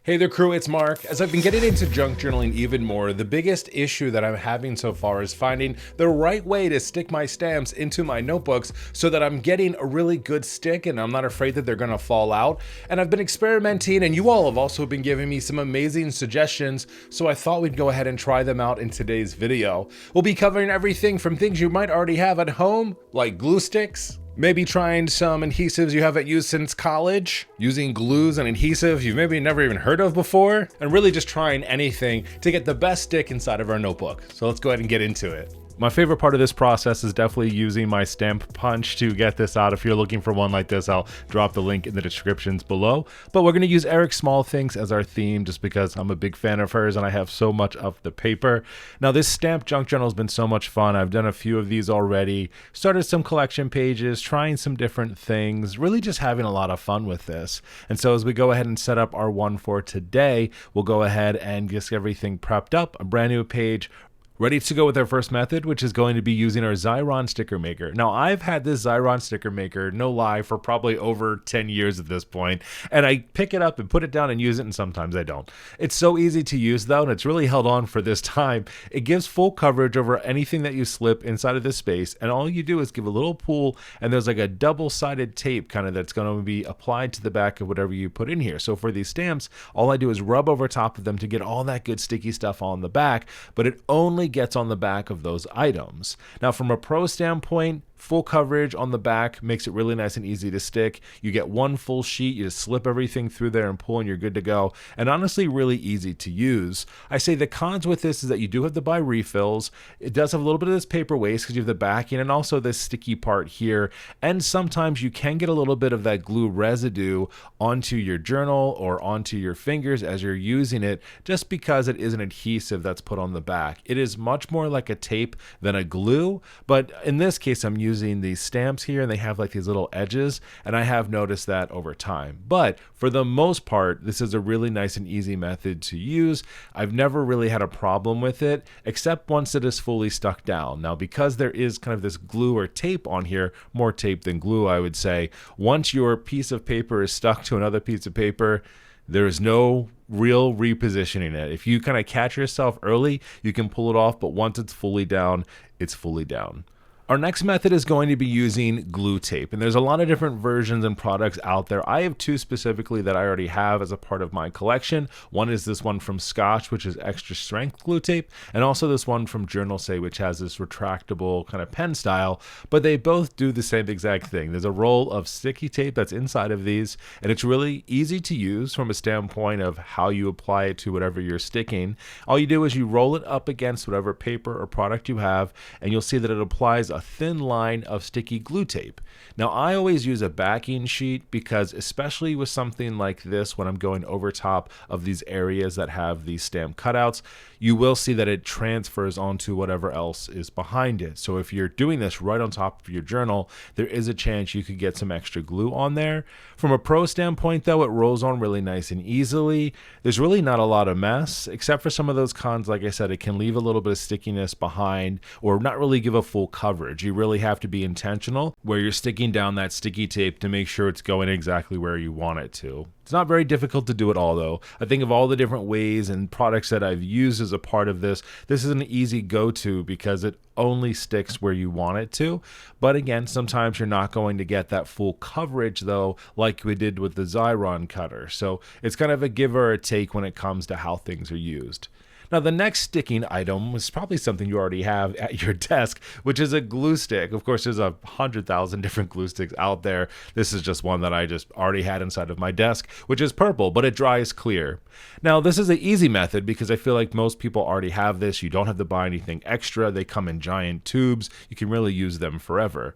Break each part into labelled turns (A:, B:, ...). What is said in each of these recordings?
A: Hey there crew, it's Mark. As I've been getting into junk journaling even more, the biggest issue that I'm having so far is finding the right way to stick my stamps into my notebooks so that I'm getting a really good stick and I'm not afraid that they're gonna fall out. And I've been experimenting, and you all have also been giving me some amazing suggestions, so I thought we'd go ahead and try them out in today's video. We'll be covering everything from things you might already have at home, like glue sticks, maybe trying some adhesives you haven't used since college, using glues and adhesives you've maybe never even heard of before, and really just trying anything to get the best stick inside of our notebook. So let's go ahead and get into it. My favorite part of this process is definitely using my stamp punch to get this out. If you're looking for one like this, I'll drop the link in the descriptions below. But we're going to use Eric Small Things as our theme just because I'm a big fan of hers and I have so much of the paper. Now this stamp junk journal has been so much fun. I've done a few of these already, started some collection pages, trying some different things, really just having a lot of fun with this. And so as we go ahead and set up our one for today, we'll go ahead and get everything prepped up, a brand new page, ready to go with our first method, which is going to be using our Xyron sticker maker. Now, I've had this Xyron sticker maker, no lie, for probably over 10 years at this point, and I pick it up and put it down and use it, and sometimes I don't. It's so easy to use, though, and it's really held on for this time. It gives full coverage over anything that you slip inside of this space, and all you do is give a little pull, and there's like a double-sided tape kind of that's going to be applied to the back of whatever you put in here. So for these stamps, all I do is rub over top of them to get all that good sticky stuff on the back, but it only gets on the back of those items. Now, from a pro standpoint, full coverage on the back makes it really nice and easy to stick. You get one full sheet, you just slip everything through there and pull and you're good to go. And honestly, really easy to use. I say the cons with this is that you do have to buy refills. It does have a little bit of this paper waste because you have the backing and also this sticky part here. And sometimes you can get a little bit of that glue residue onto your journal or onto your fingers as you're using it, just because it is an adhesive that's put on the back. It is much more like a tape than a glue, but in this case, I'm using these stamps here and they have like these little edges, and I have noticed that over time. But for the most part, this is a really nice and easy method to use. I've never really had a problem with it, except once it is fully stuck down. Now, because there is kind of this glue or tape on here, more tape than glue, I would say, once your piece of paper is stuck to another piece of paper, there is no real repositioning it. If you kind of catch yourself early, you can pull it off, but once it's fully down, it's fully down. Our next method is going to be using glue tape, and there's a lot of different versions and products out there. I have two specifically that I already have as a part of my collection. One is this one from Scotch, which is extra strength glue tape, and also this one from Journal Say, which has this retractable kind of pen style, but they both do the same exact thing. There's a roll of sticky tape that's inside of these, and it's really easy to use from a standpoint of how you apply it to whatever you're sticking. All you do is you roll it up against whatever paper or product you have, and you'll see that it applies a thin line of sticky glue tape. Now, I always use a backing sheet because, especially with something like this, when I'm going over top of these areas that have these stamp cutouts, you will see that it transfers onto whatever else is behind it. So if you're doing this right on top of your journal, there is a chance you could get some extra glue on there. From a pro standpoint, though, it rolls on really nice and easily. There's really not a lot of mess, except for some of those cons. Like I said, it can leave a little bit of stickiness behind or not really give a full coverage. You really have to be intentional where you're sticking down that sticky tape to make sure it's going exactly where you want it to. It's not very difficult to do it all, though. I think of all the different ways and products that I've used as a part of this, this is an easy go-to because it only sticks where you want it to. But again, sometimes you're not going to get that full coverage, though, like we did with the Xyron cutter. So it's kind of a give or a take when it comes to how things are used. Now, the next sticking item was probably something you already have at your desk, which is a glue stick. Of course, there's 100,000 different glue sticks out there. This is just one that I just already had inside of my desk, which is purple, but it dries clear. Now, this is an easy method because I feel like most people already have this. You don't have to buy anything extra. They come in giant tubes. You can really use them forever.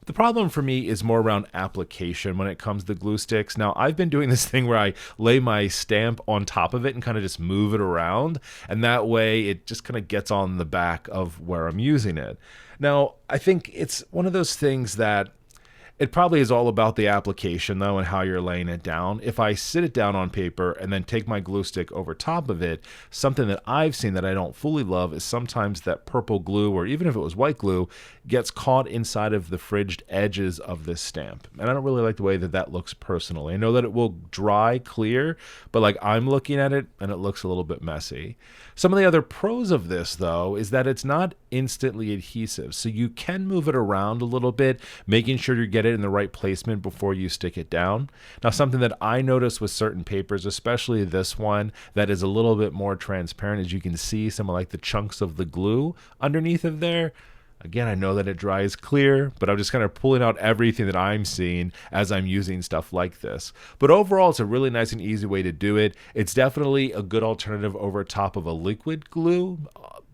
A: The problem for me is more around application when it comes to glue sticks. Now, I've been doing this thing where I lay my stamp on top of it and kind of just move it around, and that way it just kind of gets on the back of where I'm using it. Now, I think it's one of those things that It probably is all about the application though and how you're laying it down. If I sit it down on paper and then take my glue stick over top of it, something that I've seen that I don't fully love is sometimes that purple glue, or even if it was white glue, gets caught inside of the fridged edges of this stamp. And I don't really like the way that that looks personally. I know that it will dry clear, but like I'm looking at it and it looks a little bit messy. Some of the other pros of this though is that it's not instantly adhesive. So you can move it around a little bit, making sure you get it in the right placement before you stick it down. Now, something that I notice with certain papers, especially this one that is a little bit more transparent, as you can see some of like the chunks of the glue underneath of there. Again, I know that it dries clear, but I'm just kind of pulling out everything that I'm seeing as I'm using stuff like this. But overall, it's a really nice and easy way to do it. It's definitely a good alternative over top of a liquid glue.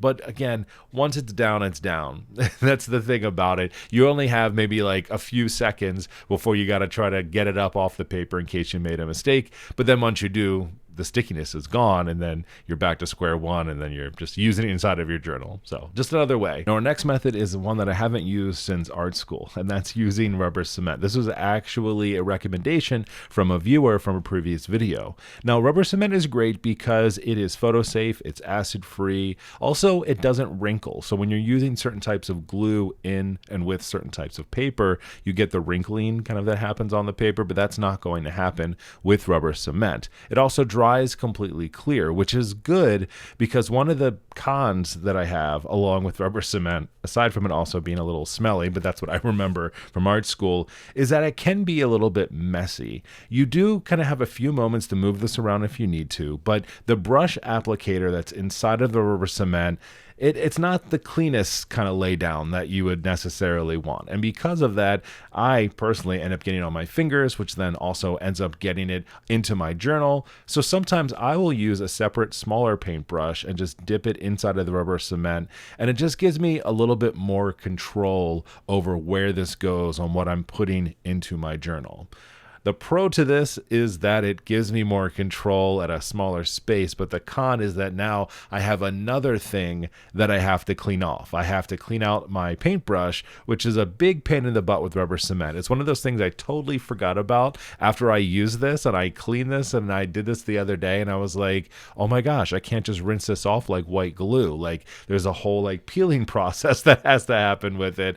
A: But again, once it's down, it's down. That's the thing about it. You only have maybe like a few seconds before you got to try to get it up off the paper in case you made a mistake. But then once you do, the stickiness is gone, and then you're back to square one, and then you're just using it inside of your journal. So just another way. Now, our next method is one that I haven't used since art school, and that's using rubber cement. This was actually a recommendation from a viewer from a previous video. Now, rubber cement is great because it is photo safe, it's acid free. Also, it doesn't wrinkle. So when you're using certain types of glue in and with certain types of paper, you get the wrinkling kind of that happens on the paper, but that's not going to happen with rubber cement. It also dries completely clear, which is good because one of the cons that I have along with rubber cement, aside from it also being a little smelly, but that's what I remember from art school, is that it can be a little bit messy. You do kind of have a few moments to move this around if you need to, but the brush applicator that's inside of the rubber cement, it's not the cleanest kind of lay down that you would necessarily want. And because of that, I personally end up getting on my fingers, which then also ends up getting it into my journal. So sometimes I will use a separate smaller paintbrush and just dip it inside of the rubber cement. And it just gives me a little bit more control over where this goes on what I'm putting into my journal. The pro to this is that it gives me more control at a smaller space, but the con is that now I have another thing that I have to clean off. I have to clean out my paintbrush, which is a big pain in the butt with rubber cement. It's one of those things I totally forgot about after I used this and I cleaned this, and I did this the other day and I was like, oh my gosh, I can't just rinse this off like white glue. Like there's a whole like peeling process that has to happen with it.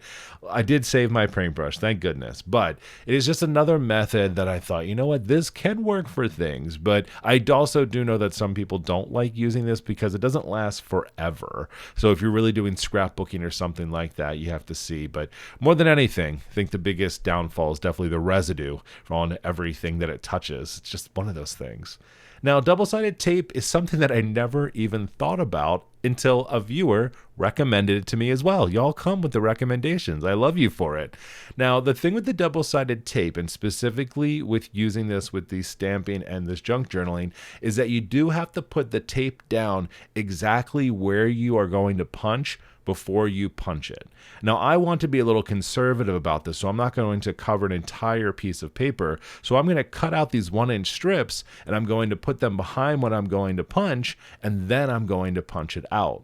A: I did save my paintbrush, thank goodness, but it is just another method that I thought, you know what, this can work for things, but I also do know that some people don't like using this because it doesn't last forever. So if you're really doing scrapbooking or something like that, you have to see. But more than anything, I think the biggest downfall is definitely the residue on everything that it touches. It's just one of those things. Now, double-sided tape is something that I never even thought about until a viewer recommended it to me as well. Y'all come with the recommendations. I love you for it. Now, the thing with the double-sided tape, and specifically with using this with the stamping and this junk journaling, is that you do have to put the tape down exactly where you are going to punch before you punch it. Now, I want to be a little conservative about this, so I'm not going to cover an entire piece of paper. So I'm going to cut out these 1-inch strips, and I'm going to put them behind what I'm going to punch, and then I'm going to punch it out.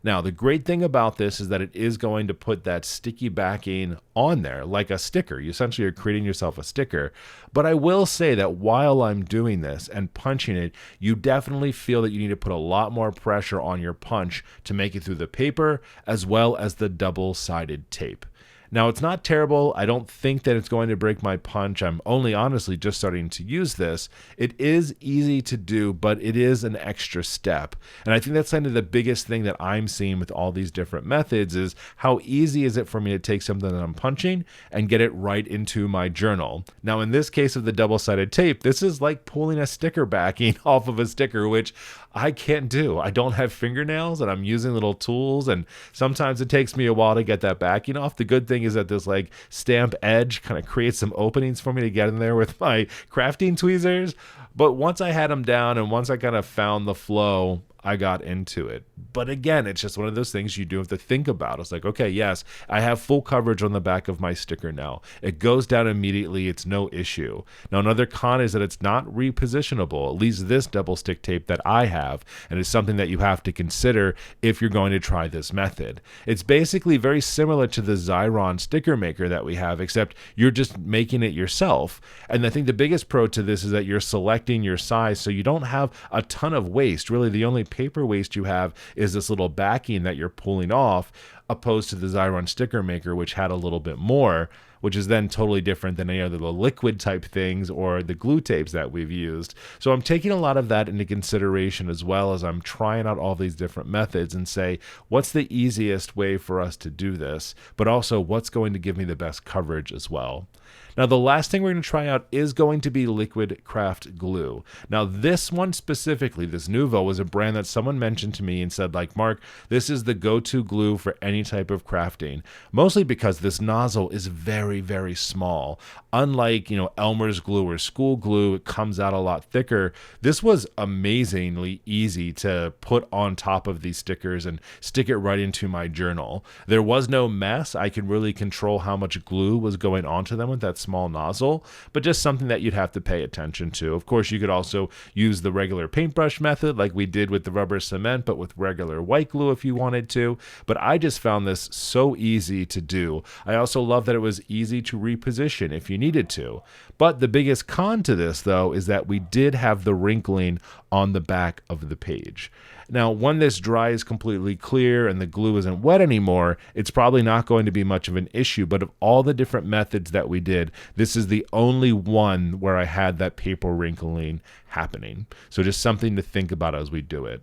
A: Now, the great thing about this is that it is going to put that sticky backing on there like a sticker. You essentially are creating yourself a sticker. But I will say that while I'm doing this and punching it, you definitely feel that you need to put a lot more pressure on your punch to make it through the paper as well as the double-sided tape. Now, it's not terrible. I don't think that it's going to break my punch. I'm only honestly just starting to use this. It is easy to do, but it is an extra step. And I think that's kind of the biggest thing that I'm seeing with all these different methods is how easy is it for me to take something that I'm punching and get it right into my journal. Now, in this case of the double-sided tape, this is like pulling a sticker backing off of a sticker, which I can't do. I don't have fingernails and I'm using little tools, and sometimes it takes me a while to get that backing off. The good thing is that this like stamp edge kind of creates some openings for me to get in there with my crafting tweezers. But once I had them down and once I kind of found the flow, I got into it. But again, it's just one of those things you do have to think about. It's like, okay, yes, I have full coverage on the back of my sticker now. It goes down immediately. It's no issue. Now, another con is that it's not repositionable, at least this double stick tape that I have, and it's something that you have to consider if you're going to try this method. It's basically very similar to the Xyron sticker maker that we have, except you're just making it yourself. And I think the biggest pro to this is that you're selecting your size, so you don't have a ton of waste. Really, the only paper waste you have is this little backing that you're pulling off, opposed to the Xyron sticker maker, which had a little bit more, which is then totally different than any other liquid type things or the glue tapes that we've used. So I'm taking a lot of that into consideration, as well as I'm trying out all these different methods and say, what's the easiest way for us to do this, but also what's going to give me the best coverage as well. Now, the last thing we're going to try out is going to be liquid craft glue. Now, this one specifically, this Nuvo, was a brand that someone mentioned to me and said, like, Mark, this is the go-to glue for any type of crafting, mostly because this nozzle is very, very small. Unlike, Elmer's glue or school glue, it comes out a lot thicker. This was amazingly easy to put on top of these stickers and stick it right into my journal. There was no mess. I could really control how much glue was going onto them with that small nozzle, but just something that you'd have to pay attention to. Of course, you could also use the regular paintbrush method like we did with the rubber cement, but with regular white glue if you wanted to. But I just found this so easy to do. I also love that it was easy to reposition if you needed to. But the biggest con to this, though, is that we did have the wrinkling on the back of the page. Now, when this dries completely clear and the glue isn't wet anymore, it's probably not going to be much of an issue. But of all the different methods that we did, this is the only one where I had that paper wrinkling happening. So just something to think about as we do it.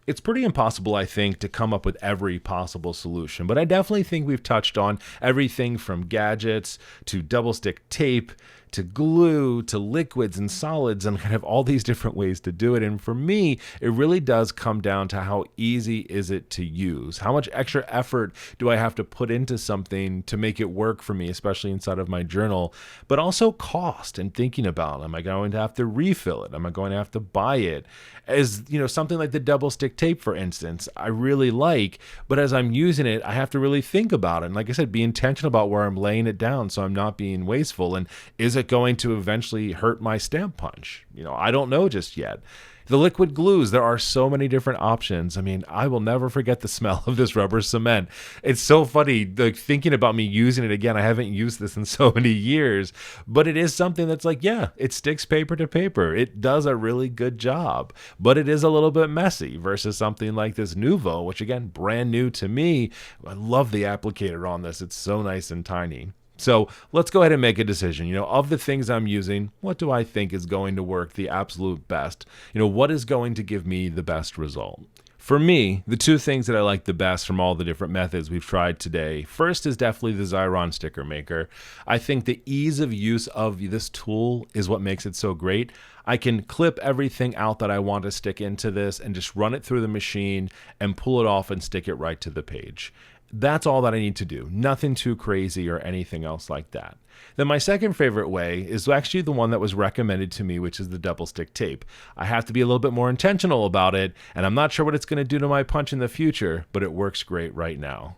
A: It's pretty impossible, I think, to come up with every possible solution, but I definitely think we've touched on everything from gadgets to double stick tape to glue to liquids and solids and kind of all these different ways to do it. And for me, it really does come down to how easy is it to use? How much extra effort do I have to put into something to make it work for me, especially inside of my journal? But also cost and thinking about, am I going to have to refill it? Am I going to have to buy it? As something like the double stick tape, for instance, I really like, but as I'm using it, I have to really think about it. And like I said, be intentional about where I'm laying it down so I'm not being wasteful. And is it going to eventually hurt my stamp punch? I don't know just yet. The liquid glues, there are so many different options. I mean, I will never forget the smell of this rubber cement. It's so funny, thinking about me using it again. I haven't used this in so many years, but it is something that's like, yeah, it sticks paper to paper. It does a really good job, but it is a little bit messy versus something like this Nuvo, which again, brand new to me. I love the applicator on this. It's so nice and tiny. So let's go ahead and make a decision. Of the things I'm using, what do I think is going to work the absolute best? What is going to give me the best result? For me, the two things that I like the best from all the different methods we've tried today, first is definitely the Xyron sticker maker. I think the ease of use of this tool is what makes it so great. I can clip everything out that I want to stick into this and just run it through the machine and pull it off and stick it right to the page. That's all that I need to do. Nothing too crazy or anything else like that. Then my second favorite way is actually the one that was recommended to me, which is the double stick tape. I have to be a little bit more intentional about it, and I'm not sure what it's going to do to my punch in the future, but it works great right now.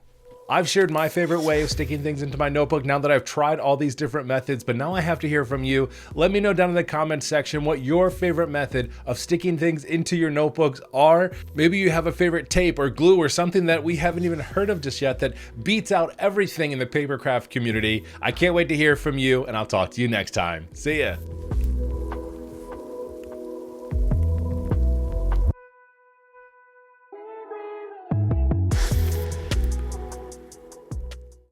A: I've shared my favorite way of sticking things into my notebook now that I've tried all these different methods, but now I have to hear from you. Let me know down in the comments section what your favorite method of sticking things into your notebooks are. Maybe you have a favorite tape or glue or something that we haven't even heard of just yet that beats out everything in the paper craft community. I can't wait to hear from you, and I'll talk to you next time. See ya.